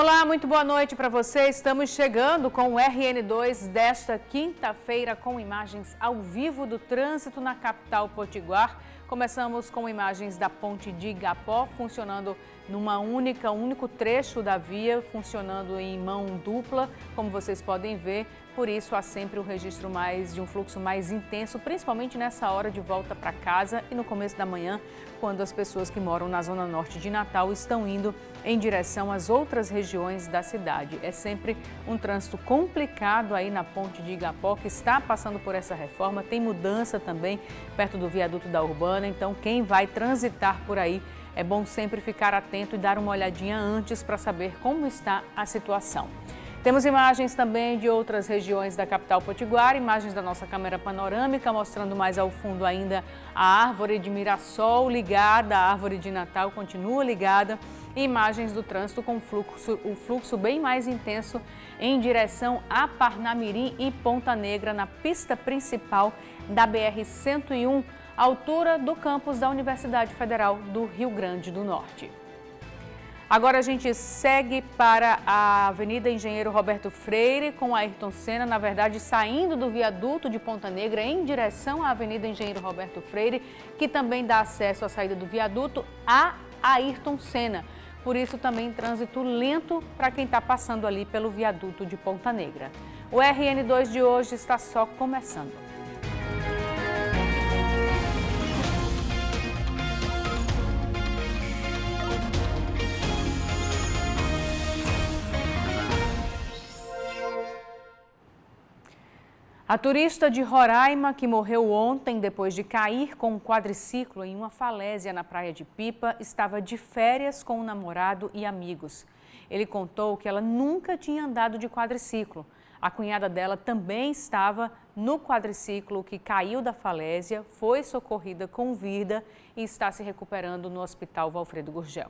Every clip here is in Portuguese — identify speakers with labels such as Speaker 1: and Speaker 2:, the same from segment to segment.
Speaker 1: Olá, muito boa noite para você. Estamos chegando com o RN2 desta quinta-feira com imagens ao vivo do trânsito na capital potiguar. Começamos com imagens da ponte de Igapó, funcionando numa único trecho da via, funcionando em mão dupla, como vocês podem ver. Por isso, há sempre um registro de um fluxo mais intenso, principalmente nessa hora de volta para casa e no começo da manhã, quando as pessoas que moram na zona norte de Natal estão indo em direção às outras regiões da cidade. É sempre um trânsito complicado aí na ponte de Igapó, que está passando por essa reforma. Tem mudança também perto do viaduto da Urbana, então quem vai transitar por aí é bom sempre ficar atento e dar uma olhadinha antes para saber como está a situação. Temos imagens também de outras regiões da capital potiguar, imagens da nossa câmera panorâmica, mostrando mais ao fundo ainda a árvore de Mirassol ligada, a árvore de Natal continua ligada, e imagens do trânsito com o fluxo bem mais intenso em direção a Parnamirim e Ponta Negra, na pista principal da BR-101, altura do campus da Universidade Federal do Rio Grande do Norte. Agora a gente segue para a Avenida Engenheiro Roberto Freire com Ayrton Senna, na verdade saindo do viaduto de Ponta Negra em direção à Avenida Engenheiro Roberto Freire, que também dá acesso à saída do viaduto a Ayrton Senna. Por isso também trânsito lento para quem está passando ali pelo viaduto de Ponta Negra. O RN2 de hoje está só começando. A turista de Roraima, que morreu ontem depois de cair com um quadriciclo em uma falésia na praia de Pipa, estava de férias com o namorado e amigos. Ele contou que ela nunca tinha andado de quadriciclo. A cunhada dela também estava no quadriciclo que caiu da falésia, foi socorrida com vida e está se recuperando no Hospital Valfredo Gurgel.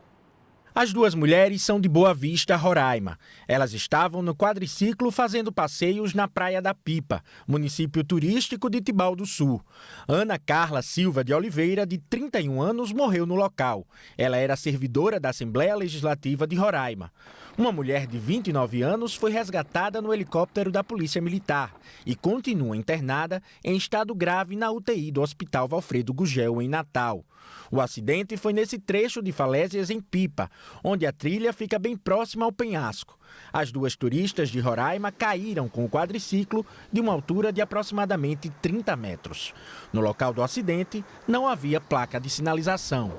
Speaker 2: As duas mulheres são de Boa Vista, Roraima. Elas estavam no quadriciclo fazendo passeios na Praia da Pipa, município turístico de Tibau do Sul. Ana Carla Silva de Oliveira, de 31 anos, morreu no local. Ela era servidora da Assembleia Legislativa de Roraima. Uma mulher de 29 anos foi resgatada no helicóptero da Polícia Militar e continua internada em estado grave na UTI do Hospital Valfredo Gurgel, em Natal. O acidente foi nesse trecho de falésias em Pipa, onde a trilha fica bem próxima ao penhasco. As duas turistas de Roraima caíram com o quadriciclo de uma altura de aproximadamente 30 metros. No local do acidente, não havia placa de sinalização.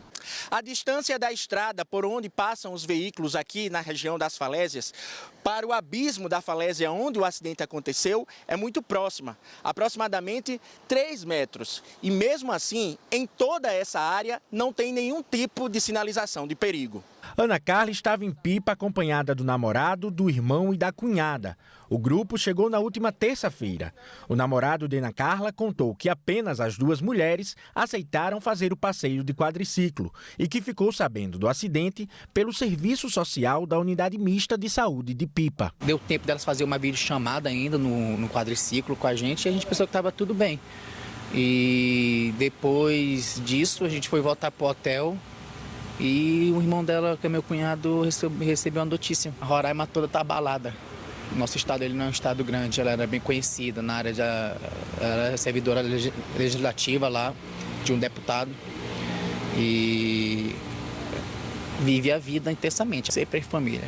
Speaker 2: A distância da estrada por onde passam os veículos aqui na região das falésias para o abismo da falésia onde o acidente aconteceu é muito próxima, aproximadamente 3 metros. E mesmo assim, em toda essa área não tem nenhum tipo de sinalização de perigo. Ana Carla estava em Pipa acompanhada do namorado, do irmão e da cunhada. O grupo chegou na última terça-feira. O namorado de Ana Carla contou que apenas as duas mulheres aceitaram fazer o passeio de quadriciclo e que ficou sabendo do acidente pelo Serviço Social da Unidade Mista de Saúde de Pipa.
Speaker 3: Deu tempo delas fazer uma videochamada ainda no quadriciclo com a gente e a gente pensou que estava tudo bem. E depois disso a gente foi voltar para o hotel. E o irmão dela, que é meu cunhado, recebeu uma notícia. A Roraima toda está abalada. Nosso estado ele não é um estado grande, ela era bem conhecida na área ela era servidora legislativa lá, de um deputado. E vive a vida intensamente, sempre em família.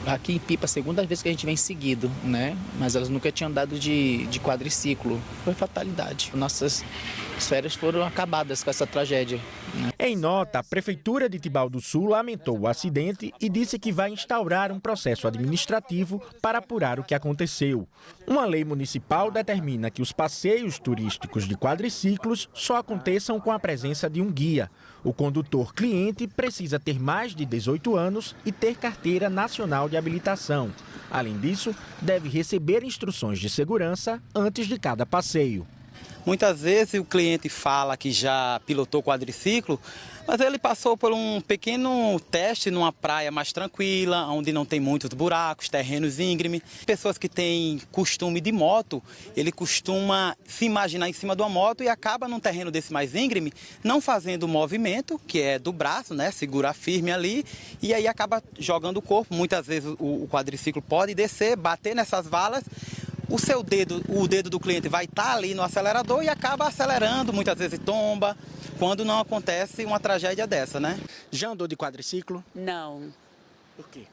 Speaker 3: Aqui em Pipa, a segunda vez que a gente vem seguido, né? Mas elas nunca tinham andado de quadriciclo. Foi fatalidade. Nossas férias foram acabadas com essa tragédia.
Speaker 2: Em nota, a Prefeitura de Tibau do Sul lamentou o acidente e disse que vai instaurar um processo administrativo para apurar o que aconteceu. Uma lei municipal determina que os passeios turísticos de quadriciclos só aconteçam com a presença de um guia. O condutor cliente precisa ter mais de 18 anos e ter carteira nacional de habilitação. Além disso, deve receber instruções de segurança antes de cada passeio.
Speaker 4: Muitas vezes o cliente fala que já pilotou quadriciclo, Mas ele passou por um pequeno teste numa praia mais tranquila, onde não tem muitos buracos, terrenos íngremes. Pessoas que têm costume de moto, ele costuma se imaginar em cima de uma moto e acaba num terreno desse mais íngreme, não fazendo o movimento, que é do braço, né? Segurar firme ali, e aí acaba jogando o corpo. Muitas vezes o quadriciclo pode descer, bater nessas valas. O dedo do cliente vai estar ali no acelerador e acaba acelerando, muitas vezes tomba, quando não acontece uma tragédia dessa, né?
Speaker 2: Já andou de quadriciclo?
Speaker 5: Não,
Speaker 2: Por quê?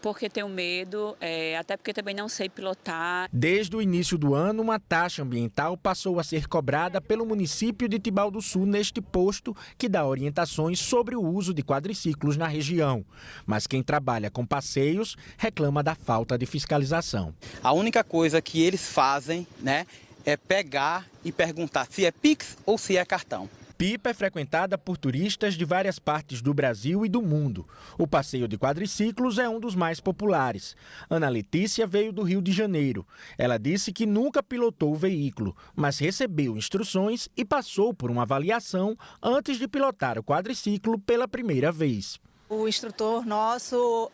Speaker 5: porque tenho medo, até porque também não sei pilotar.
Speaker 2: Desde o início do ano, uma taxa ambiental passou a ser cobrada pelo município de Tibau do Sul neste posto que dá orientações sobre o uso de quadriciclos na região. Mas quem trabalha com passeios reclama da falta de fiscalização.
Speaker 4: A única coisa que eles fazem, né, é pegar e perguntar se é Pix ou se é cartão.
Speaker 2: Pipa é frequentada por turistas de várias partes do Brasil e do mundo. O passeio de quadriciclos é um dos mais populares. Ana Letícia veio do Rio de Janeiro. Ela disse que nunca pilotou o veículo, mas recebeu instruções e passou por uma avaliação antes de pilotar o quadriciclo pela primeira vez.
Speaker 6: O instrutor nosso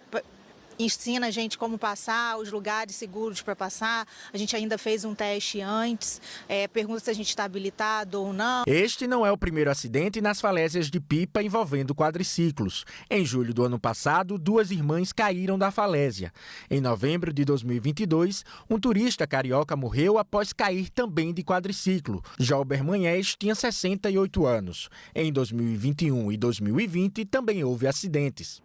Speaker 6: ensina a gente como passar, os lugares seguros para passar. A gente ainda fez um teste antes, pergunta se a gente está habilitado ou não.
Speaker 2: Este não é o primeiro acidente nas falésias de Pipa envolvendo quadriciclos. Em julho do ano passado, 2 irmãs caíram da falésia. Em novembro de 2022, um turista carioca morreu após cair também de quadriciclo. Jalber Manhés tinha 68 anos. Em 2021 e 2020 também houve acidentes.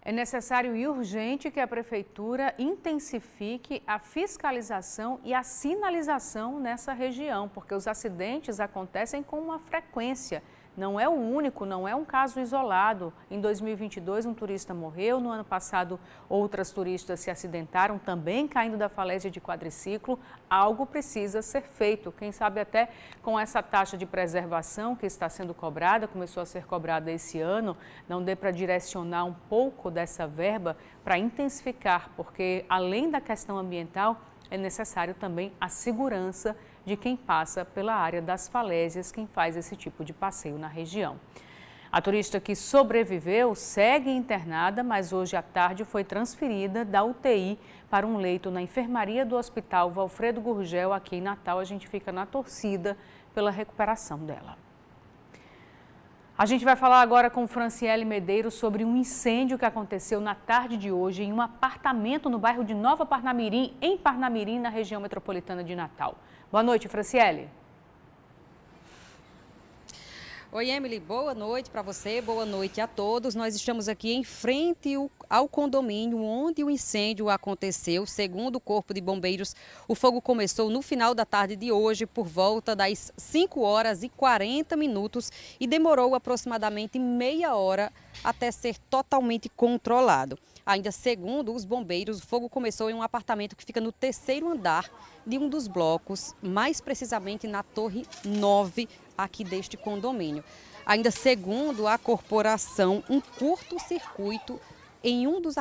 Speaker 1: É necessário e urgente que a Prefeitura intensifique a fiscalização e a sinalização nessa região, porque os acidentes acontecem com uma frequência. Não é o único, não é um caso isolado. Em 2022, um turista morreu. No ano passado, outras turistas se acidentaram, também caindo da falésia de quadriciclo. Algo precisa ser feito. Quem sabe até com essa taxa de preservação que está sendo cobrada, começou a ser cobrada esse ano, não dê para direcionar um pouco dessa verba para intensificar, porque além da questão ambiental, é necessário também a segurança de quem passa pela área das falésias, quem faz esse tipo de passeio na região. A turista que sobreviveu segue internada, mas hoje à tarde foi transferida da UTI para um leito na enfermaria do Hospital Valfredo Gurgel, aqui em Natal. A gente fica na torcida pela recuperação dela. A gente vai falar agora com Franciele Medeiros sobre um incêndio que aconteceu na tarde de hoje em um apartamento no bairro de Nova Parnamirim, em Parnamirim, na região metropolitana de Natal. Boa noite, Franciele.
Speaker 7: Oi, Emily, boa noite para você, boa noite a todos. Nós estamos aqui em frente ao condomínio onde o incêndio aconteceu. Segundo o Corpo de Bombeiros, o fogo começou no final da tarde de hoje, por volta das 5h40 e demorou aproximadamente meia hora até ser totalmente controlado. Ainda segundo os bombeiros, o fogo começou em um apartamento que fica no 3º andar de um dos blocos, mais precisamente na Torre 9, aqui deste condomínio. Ainda segundo a corporação, um curto-circuito em um dos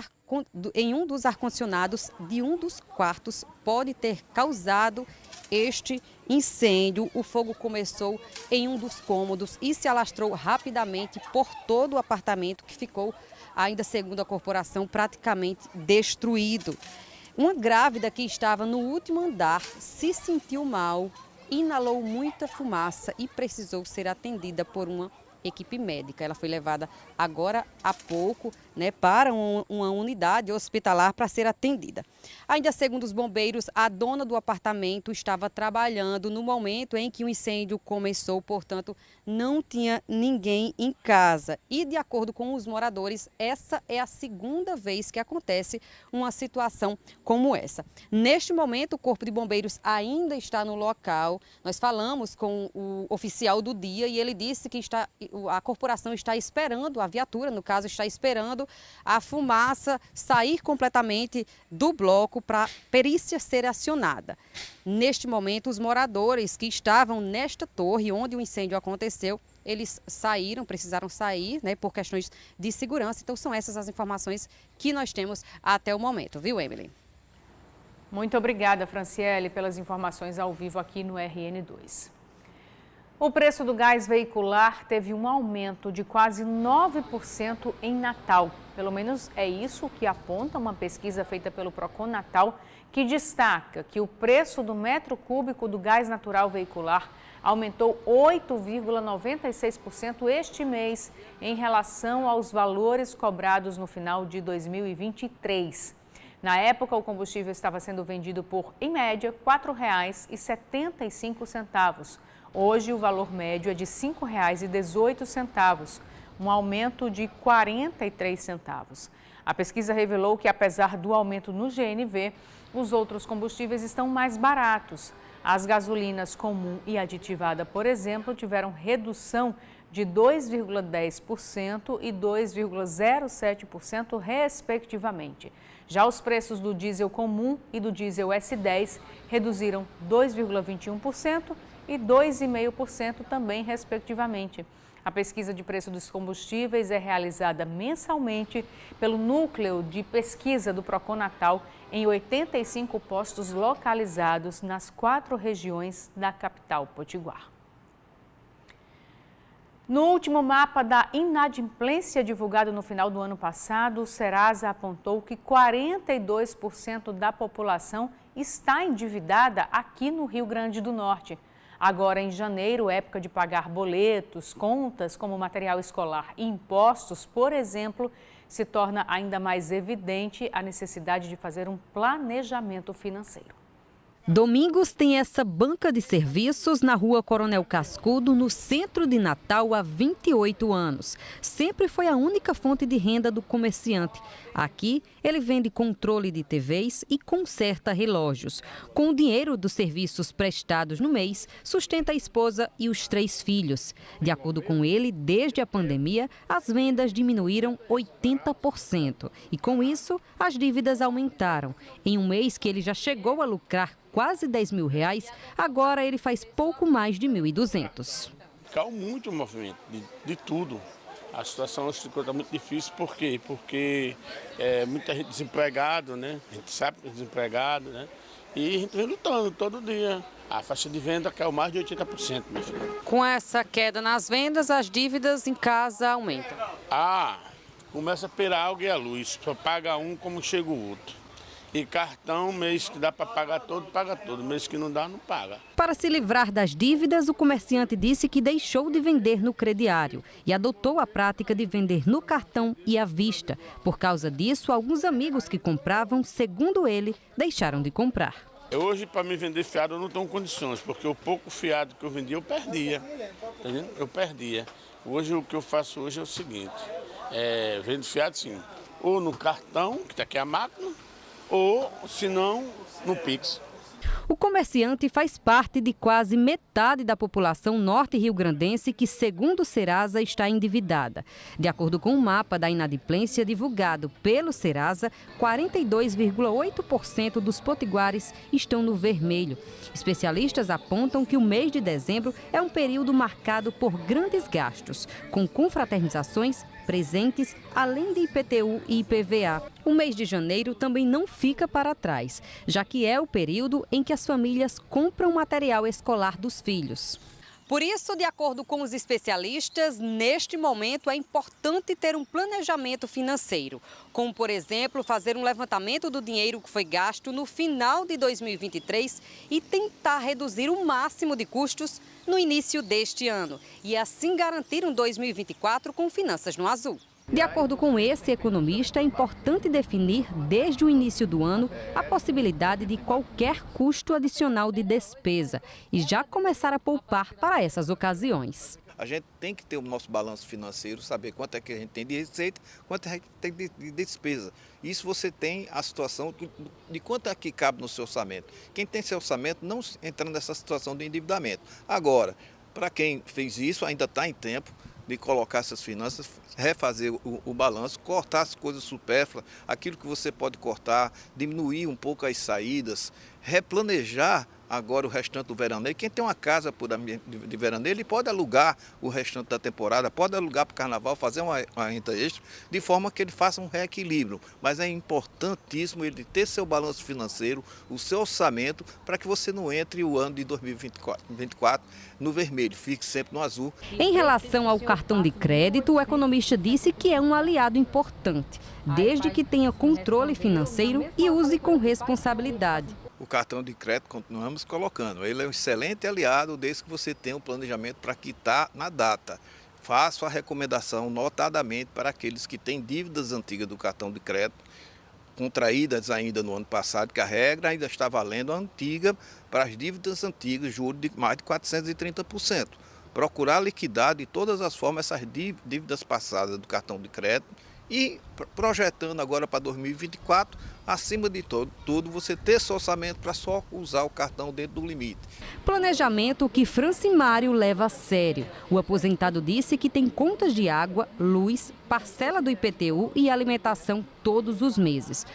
Speaker 7: ar-condicionados de um dos quartos pode ter causado este incêndio. O fogo começou em um dos cômodos e se alastrou rapidamente por todo o apartamento, que ficou, ainda segundo a corporação, praticamente destruído. Uma grávida que estava no último andar se sentiu mal, inalou muita fumaça e precisou ser atendida por uma equipe médica. Ela foi levada agora há pouco, para uma unidade hospitalar para ser atendida. Ainda segundo os bombeiros, a dona do apartamento estava trabalhando no momento em que o incêndio começou, portanto, não tinha ninguém em casa. E de acordo com os moradores, essa é a segunda vez que acontece uma situação como essa. Neste momento, o Corpo de Bombeiros ainda está no local. Nós falamos com o oficial do dia e ele disse que a corporação está esperando, a viatura, no caso, está esperando a fumaça sair completamente do bloco para a perícia ser acionada. Neste momento, os moradores que estavam nesta torre onde o incêndio aconteceu, eles precisaram sair, por questões de segurança. Então, são essas as informações que nós temos até o momento, viu, Emily?
Speaker 1: Muito obrigada, Franciele, pelas informações ao vivo aqui no RN2. O preço do gás veicular teve um aumento de quase 9% em Natal. Pelo menos é isso que aponta uma pesquisa feita pelo Procon Natal, que destaca que o preço do metro cúbico do gás natural veicular aumentou 8,96% este mês em relação aos valores cobrados no final de 2023. Na época, o combustível estava sendo vendido por, em média, R$ 4,75. Hoje, o valor médio é de R$ 5,18, um aumento de 43 centavos. A pesquisa revelou que, apesar do aumento no GNV, os outros combustíveis estão mais baratos. As gasolinas comum e aditivada, por exemplo, tiveram redução de 2,10% e 2,07%, respectivamente. Já os preços do diesel comum e do diesel S10 reduziram 2,21% e 2,5% também, respectivamente. A pesquisa de preço dos combustíveis é realizada mensalmente pelo Núcleo de Pesquisa do Procon Natal em 85 postos localizados nas 4 regiões da capital potiguar. No último mapa da inadimplência divulgado no final do ano passado, o Serasa apontou que 42% da população está endividada aqui no Rio Grande do Norte. Agora, em janeiro, época de pagar boletos, contas como material escolar e impostos, por exemplo, se torna ainda mais evidente a necessidade de fazer um planejamento financeiro.
Speaker 7: Domingos tem essa banca de serviços na Rua Coronel Cascudo, no centro de Natal, há 28 anos. Sempre foi a única fonte de renda do comerciante. Aqui, ele vende controle de TVs e conserta relógios. Com o dinheiro dos serviços prestados no mês, sustenta a esposa e os 3 filhos. De acordo com ele, desde a pandemia, as vendas diminuíram 80%. E com isso, as dívidas aumentaram. Em um mês que ele já chegou a lucrar quase R$10 mil, agora ele faz pouco mais de 1.200.
Speaker 8: Caiu muito o movimento de tudo. A situação está muito difícil, por quê? Porque muita gente desempregada, né? A gente sabe que é desempregado, né? E a gente vem lutando todo dia. A faixa de venda caiu mais de 80%, meu filho.
Speaker 7: Com essa queda nas vendas, as dívidas em casa aumentam.
Speaker 8: Começa a pegar água e a luz. Só paga um como chega o outro. E cartão, mês que dá para pagar todo, paga todo. Mês que não dá, não paga.
Speaker 7: Para se livrar das dívidas, o comerciante disse que deixou de vender no crediário e adotou a prática de vender no cartão e à vista. Por causa disso, alguns amigos que compravam, segundo ele, deixaram de comprar.
Speaker 8: Hoje, para me vender fiado, eu não tenho condições, porque o pouco fiado que eu vendia, eu perdia. Tá entendendo? Eu perdia. Hoje, o que eu faço hoje é o seguinte, vendo fiado, sim, ou no cartão, que está aqui a máquina, ou, se não, no Pix.
Speaker 7: O comerciante faz parte de quase metade da população norte-riograndense que, segundo o Serasa, está endividada. De acordo com o mapa da inadimplência divulgado pelo Serasa, 42,8% dos potiguares estão no vermelho. Especialistas apontam que o mês de dezembro é um período marcado por grandes gastos, com confraternizações, presentes, além de IPTU e IPVA. O mês de janeiro também não fica para trás, já que é o período em que as famílias compram material escolar dos filhos. Por isso, de acordo com os especialistas, neste momento é importante ter um planejamento financeiro, como, por exemplo, fazer um levantamento do dinheiro que foi gasto no final de 2023 e tentar reduzir o máximo de custos no início deste ano e assim garantir um 2024 com finanças no azul. De acordo com esse economista, é importante definir desde o início do ano a possibilidade de qualquer custo adicional de despesa e já começar a poupar para essas ocasiões.
Speaker 9: A gente tem que ter o nosso balanço financeiro, saber quanto é que a gente tem de receita, quanto a gente tem de despesa. Isso você tem a situação de quanto é que cabe no seu orçamento. Quem tem seu orçamento não entra nessa situação de endividamento. Agora, para quem fez isso, ainda está em tempo de colocar essas finanças, refazer o balanço, cortar as coisas supérfluas, aquilo que você pode cortar, diminuir um pouco as saídas, replanejar agora o restante do veraneio. Quem tem uma casa de veraneio, ele pode alugar o restante da temporada, pode alugar para o carnaval, fazer uma renda extra, de forma que ele faça um reequilíbrio. Mas é importantíssimo ele ter seu balanço financeiro, o seu orçamento, para que você não entre o ano de 2024 no vermelho, fique sempre no azul.
Speaker 7: Em relação ao cartão de crédito, o economista disse que é um aliado importante, desde que tenha controle financeiro e use com responsabilidade.
Speaker 9: O cartão de crédito continuamos colocando. Ele é um excelente aliado desde que você tenha um planejamento para quitar na data. Faço a recomendação notadamente para aqueles que têm dívidas antigas do cartão de crédito, contraídas ainda no ano passado, que a regra ainda está valendo a antiga para as dívidas antigas, juros de mais de 430%. Procurar liquidar de todas as formas essas dívidas passadas do cartão de crédito e projetando agora para 2024, acima de tudo, você ter seu orçamento para só usar o cartão dentro do limite.
Speaker 7: Planejamento que Francimário leva a sério. O aposentado disse que tem contas de água, luz, parcela do IPTU e alimentação todos os meses,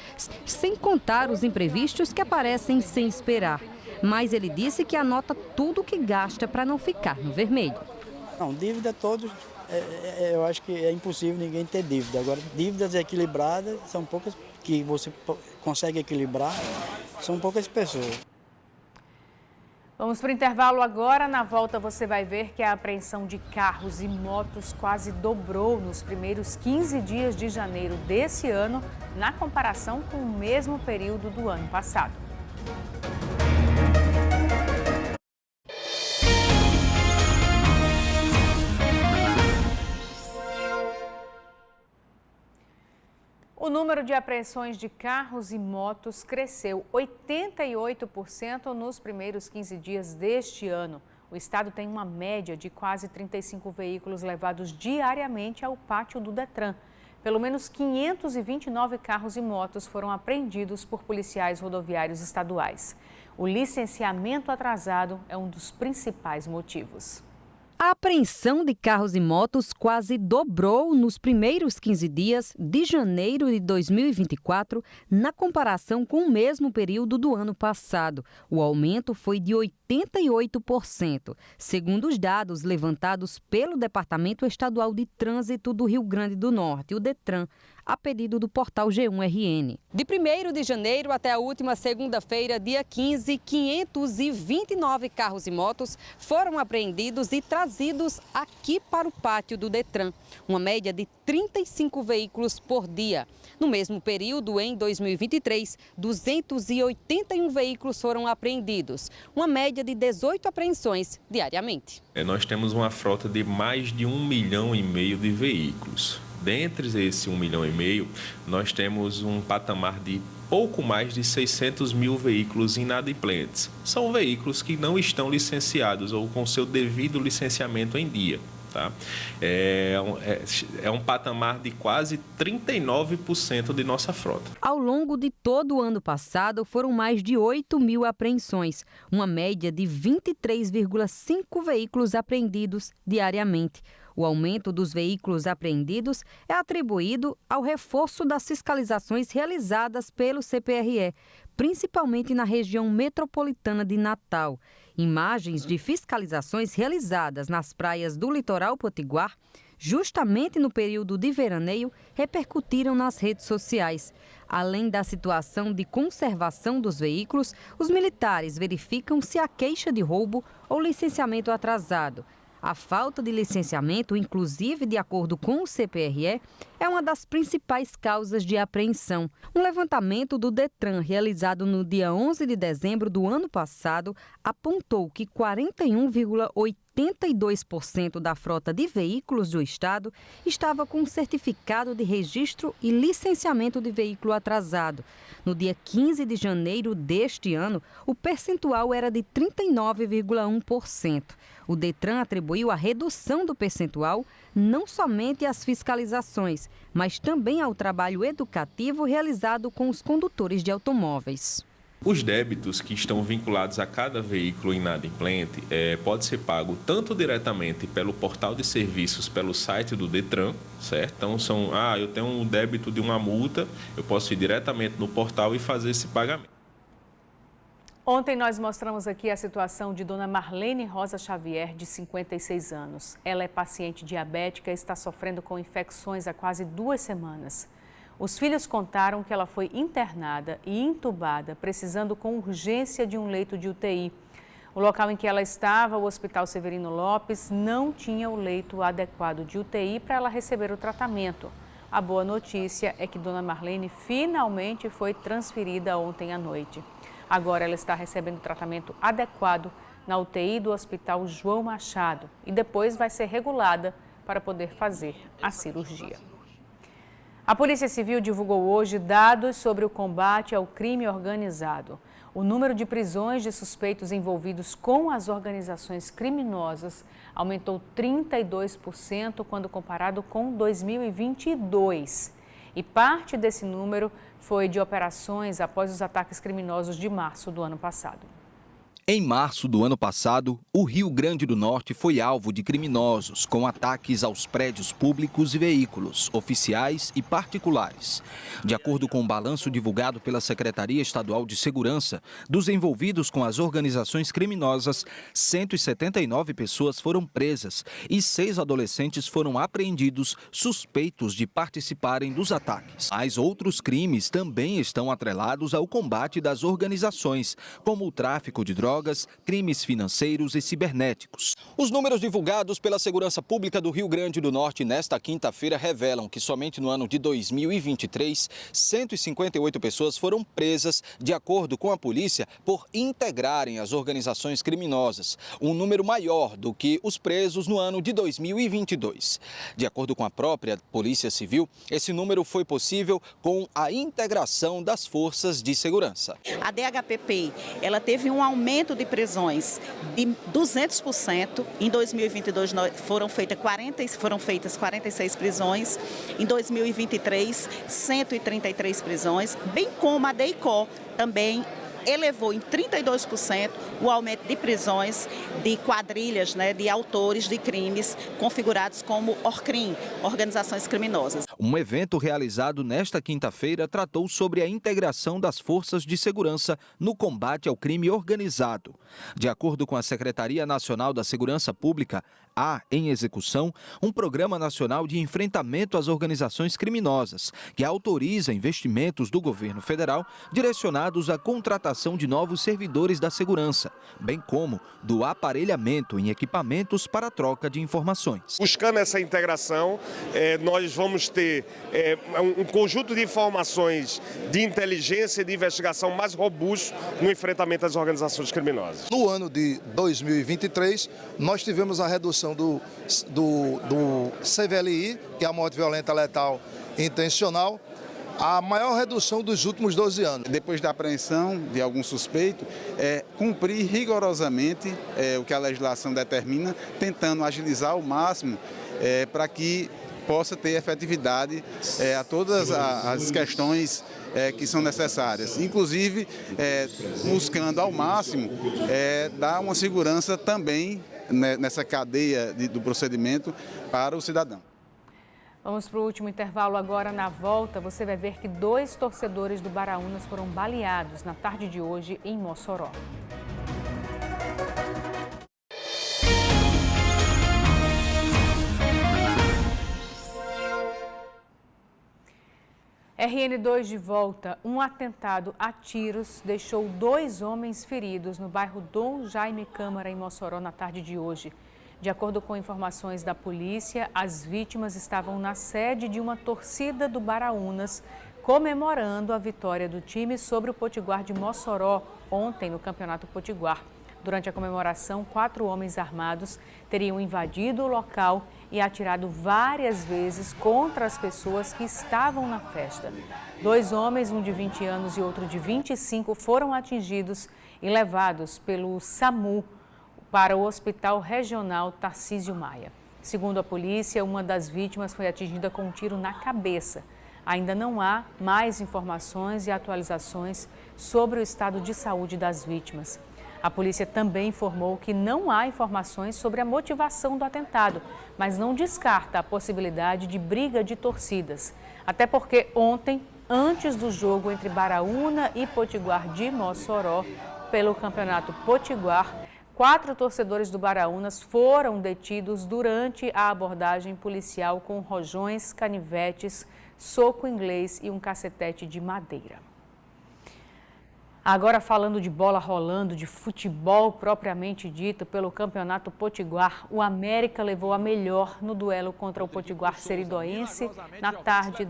Speaker 7: sem contar os imprevistos que aparecem sem esperar. Mas ele disse que anota tudo o que gasta para não ficar no vermelho.
Speaker 10: Não, dívida todos, eu acho que é impossível ninguém ter dívida. Agora, dívidas equilibradas são poucas, que você consegue equilibrar, são poucas pessoas.
Speaker 1: Vamos para o intervalo agora. Na volta você vai ver que a apreensão de carros e motos quase dobrou nos primeiros 15 dias de janeiro desse ano, na comparação com o mesmo período do ano passado. O número de apreensões de carros e motos cresceu 88% nos primeiros 15 dias deste ano. O estado tem uma média de quase 35 veículos levados diariamente ao pátio do Detran. Pelo menos 529 carros e motos foram apreendidos por policiais rodoviários estaduais. O licenciamento atrasado é um dos principais motivos.
Speaker 7: A apreensão de carros e motos quase dobrou nos primeiros 15 dias de janeiro de 2024, na comparação com o mesmo período do ano passado. O aumento foi de 88%, segundo os dados levantados pelo Departamento Estadual de Trânsito do Rio Grande do Norte, o Detran, a pedido do portal G1RN. De 1º de janeiro até a última segunda-feira, dia 15, 529 carros e motos foram apreendidos e trazidos aqui para o pátio do Detran, uma média de 35 veículos por dia. No mesmo período, em 2023, 281 veículos foram apreendidos, uma média de 18 apreensões diariamente.
Speaker 11: Nós temos uma frota de mais de 1,5 milhão de veículos. Dentre esse 1,5 milhão, nós temos um patamar de pouco mais de 600 mil veículos inadimplentes. São veículos que não estão licenciados ou com seu devido licenciamento em dia. Tá? É um patamar de quase 39% de nossa frota.
Speaker 7: Ao longo de todo o ano passado, foram mais de 8 mil apreensões, uma média de 23,5 veículos apreendidos diariamente. O aumento dos veículos apreendidos é atribuído ao reforço das fiscalizações realizadas pelo CPRE, principalmente na região metropolitana de Natal. Imagens de fiscalizações realizadas nas praias do litoral potiguar, justamente no período de veraneio, repercutiram nas redes sociais. Além da situação de conservação dos veículos, os militares verificam se há queixa de roubo ou licenciamento atrasado. A falta de licenciamento, inclusive de acordo com o CPRE, é uma das principais causas de apreensão. Um levantamento do Detran, realizado no dia 11 de dezembro do ano passado, apontou que 41,82% da frota de veículos do estado estava com certificado de registro e licenciamento de veículo atrasado. No dia 15 de janeiro deste ano, o percentual era de 39,1%. O Detran atribuiu a redução do percentual não somente às fiscalizações, mas também ao trabalho educativo realizado com os condutores de automóveis.
Speaker 11: Os débitos que estão vinculados a cada veículo inadimplente pode ser pago tanto diretamente pelo portal de serviços, pelo site do Detran, certo? Então, eu tenho um débito de uma multa, eu posso ir diretamente no portal e fazer esse pagamento.
Speaker 1: Ontem nós mostramos aqui a situação de Dona Marlene Rosa Xavier, de 56 anos. Ela é paciente diabética e está sofrendo com infecções há quase 2 semanas. Os filhos contaram que ela foi internada e entubada, precisando com urgência de um leito de UTI. O local em que ela estava, o Hospital Severino Lopes, não tinha o leito adequado de UTI para ela receber o tratamento. A boa notícia é que Dona Marlene finalmente foi transferida ontem à noite. Agora ela está recebendo tratamento adequado na UTI do Hospital João Machado e depois vai ser regulada para poder fazer a cirurgia. A Polícia Civil divulgou hoje dados sobre o combate ao crime organizado. O número de prisões de suspeitos envolvidos com as organizações criminosas aumentou 32% quando comparado com 2022. E parte desse número foi de operações após os ataques criminosos de março do ano passado.
Speaker 12: Em março do ano passado, o Rio Grande do Norte foi alvo de criminosos com ataques aos prédios públicos e veículos, oficiais e particulares. De acordo com o balanço divulgado pela Secretaria Estadual de Segurança, dos envolvidos com as organizações criminosas, 179 pessoas foram presas e 6 adolescentes foram apreendidos suspeitos de participarem dos ataques. Mas outros crimes também estão atrelados ao combate das organizações, como o tráfico de drogas, crimes financeiros e cibernéticos. Os números divulgados pela Segurança Pública do Rio Grande do Norte nesta quinta-feira revelam que somente no ano de 2023, 158 pessoas foram presas, de acordo com a polícia, por integrarem as organizações criminosas, um número maior do que os presos no ano de 2022. De acordo com a própria Polícia Civil, esse número foi possível com a integração das forças de segurança.
Speaker 13: A DHPP, ela teve um aumento de prisões de 200%. Em 2022 foram feitas 46 prisões. Em 2023, 133 prisões, bem como a DEICO também elevou em 32% o aumento de prisões de quadrilhas, de autores de crimes configurados como ORCRIM, organizações criminosas.
Speaker 12: Um evento realizado nesta quinta-feira tratou sobre a integração das forças de segurança no combate ao crime organizado. De acordo com a Secretaria Nacional da Segurança Pública, há em execução um Programa Nacional de Enfrentamento às Organizações Criminosas, que autoriza investimentos do governo federal direcionados à contratação de novos servidores da segurança, bem como do aparelhamento em equipamentos para a troca de informações.
Speaker 14: Buscando essa integração, nós vamos ter um conjunto de informações de inteligência e de investigação mais robusto no enfrentamento às organizações criminosas.
Speaker 15: No ano de 2023, nós tivemos a redução do CVLI, que é a morte violenta letal intencional, a maior redução dos últimos 12 anos.
Speaker 16: Depois da apreensão de algum suspeito, cumprir rigorosamente o que a legislação determina, tentando agilizar ao máximo para que possa ter efetividade a todas as questões que são necessárias. Inclusive, buscando ao máximo dar uma segurança também nessa cadeia do procedimento para o cidadão.
Speaker 1: Vamos para o último intervalo agora. Na volta, você vai ver que 2 torcedores do Baraunas foram baleados na tarde de hoje em Mossoró. RN2 de volta. Um atentado a tiros deixou 2 homens feridos no bairro Dom Jaime Câmara, em Mossoró, na tarde de hoje. De acordo com informações da polícia, as vítimas estavam na sede de uma torcida do Baraunas, comemorando a vitória do time sobre o Potiguar de Mossoró ontem no Campeonato Potiguar. Durante a comemoração, 4 homens armados teriam invadido o local e atirado várias vezes contra as pessoas que estavam na festa. 2 homens, um de 20 anos e outro de 25, foram atingidos e levados pelo SAMU para o Hospital Regional Tarcísio Maia. Segundo a polícia, uma das vítimas foi atingida com um tiro na cabeça. Ainda não há mais informações e atualizações sobre o estado de saúde das vítimas. A polícia também informou que não há informações sobre a motivação do atentado, mas não descarta a possibilidade de briga de torcidas. Até porque ontem, antes do jogo entre Baraúna e Potiguar de Mossoró, pelo Campeonato Potiguar, 4 torcedores do Baraunas foram detidos durante a abordagem policial com rojões, canivetes, soco inglês e um cacetete de madeira. Agora falando de bola rolando, de futebol propriamente dito pelo Campeonato Potiguar, o América levou a melhor no duelo contra o Potiguar Seridoense na tarde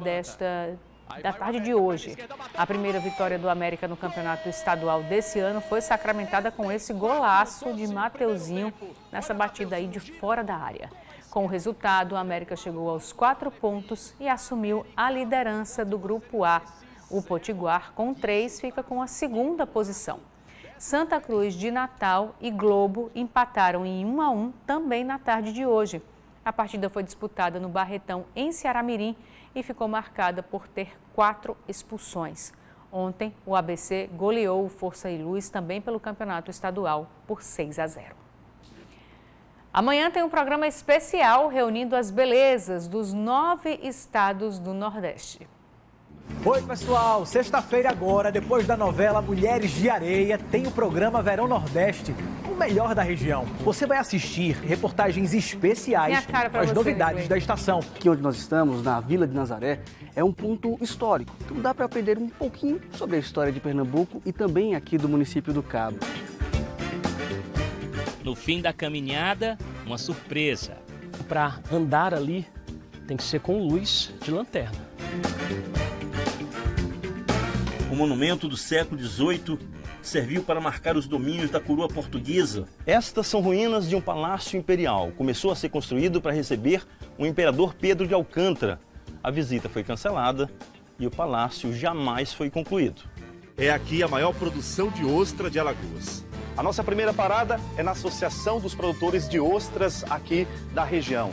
Speaker 1: de hoje. A primeira vitória do América no Campeonato Estadual desse ano foi sacramentada com esse golaço de Mateuzinho nessa batida aí de fora da área. Com o resultado, o América chegou aos 4 pontos e assumiu a liderança do Grupo A. O Potiguar, com 3, fica com a segunda posição. Santa Cruz de Natal e Globo empataram em 1-1 também na tarde de hoje. A partida foi disputada no Barretão, em Ceará-Mirim, e ficou marcada por ter 4 expulsões. Ontem, o ABC goleou o Força e Luz também pelo Campeonato Estadual por 6-0. Amanhã tem um programa especial reunindo as belezas dos 9 estados do Nordeste.
Speaker 17: Oi, pessoal! Sexta-feira agora, depois da novela Mulheres de Areia, tem o programa Verão Nordeste, o melhor da região. Você vai assistir reportagens especiais com as novidades da estação.
Speaker 18: Aqui onde nós estamos, na Vila de Nazaré, é um ponto histórico. Então dá para aprender um pouquinho sobre a história de Pernambuco e também aqui do município do Cabo.
Speaker 19: No fim da caminhada, uma surpresa.
Speaker 20: Para andar ali, tem que ser com luz de lanterna.
Speaker 21: O monumento do século XVIII serviu para marcar os domínios da coroa portuguesa.
Speaker 22: Estas são ruínas de um palácio imperial. Começou a ser construído para receber o imperador Pedro de Alcântara. A visita foi cancelada e o palácio jamais foi concluído.
Speaker 23: É aqui a maior produção de ostra de Alagoas.
Speaker 22: A nossa primeira parada é na Associação dos Produtores de Ostras aqui da região.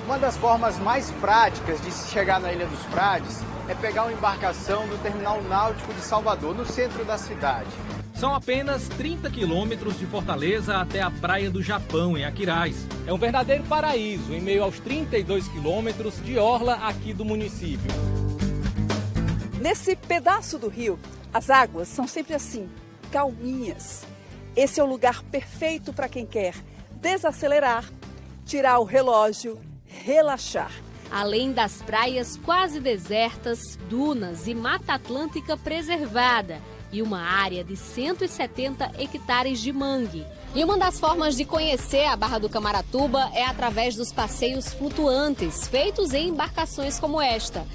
Speaker 24: Uma das formas mais práticas de se chegar na Ilha dos Frades é pegar uma embarcação do Terminal Náutico de Salvador, no centro da cidade.
Speaker 25: São apenas 30 quilômetros de Fortaleza até a Praia do Japão, em Aquiraz.
Speaker 26: É um verdadeiro paraíso, em meio aos 32 quilômetros de orla aqui do município.
Speaker 27: Nesse pedaço do rio, as águas são sempre assim, calminhas. Esse é o lugar perfeito para quem quer desacelerar, tirar o relógio, relaxar.
Speaker 28: Além das praias quase desertas, dunas e Mata Atlântica preservada e uma área de 170 hectares de mangue. E uma das formas de conhecer a Barra do Camaratuba é através dos passeios flutuantes, feitos em embarcações como esta.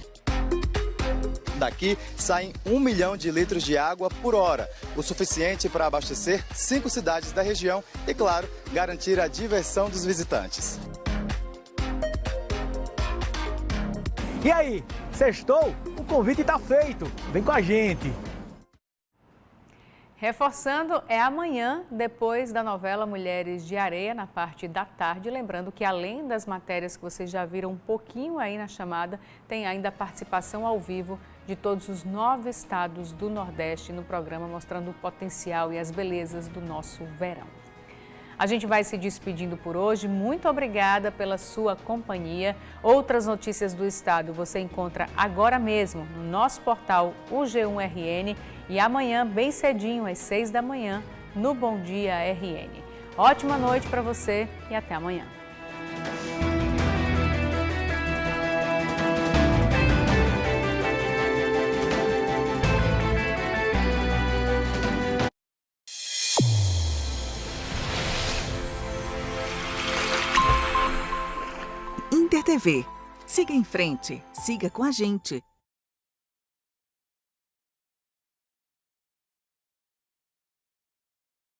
Speaker 29: Daqui saem 1 milhão de litros de água por hora, o suficiente para abastecer 5 cidades da região e, claro, garantir a diversão dos visitantes.
Speaker 17: E aí, sextou? O convite está feito. Vem com a gente.
Speaker 1: Reforçando, é amanhã, depois da novela Mulheres de Areia, na parte da tarde. Lembrando que, além das matérias que vocês já viram um pouquinho aí na chamada, tem ainda a participação ao vivo de todos os 9 estados do Nordeste no programa, mostrando o potencial e as belezas do nosso verão. A gente vai se despedindo por hoje. Muito obrigada pela sua companhia. Outras notícias do estado você encontra agora mesmo no nosso portal G1RN e amanhã, bem cedinho, às 6 da manhã, no Bom Dia RN. Ótima noite para você e até amanhã.
Speaker 30: Inter TV. Siga em frente, siga com a gente.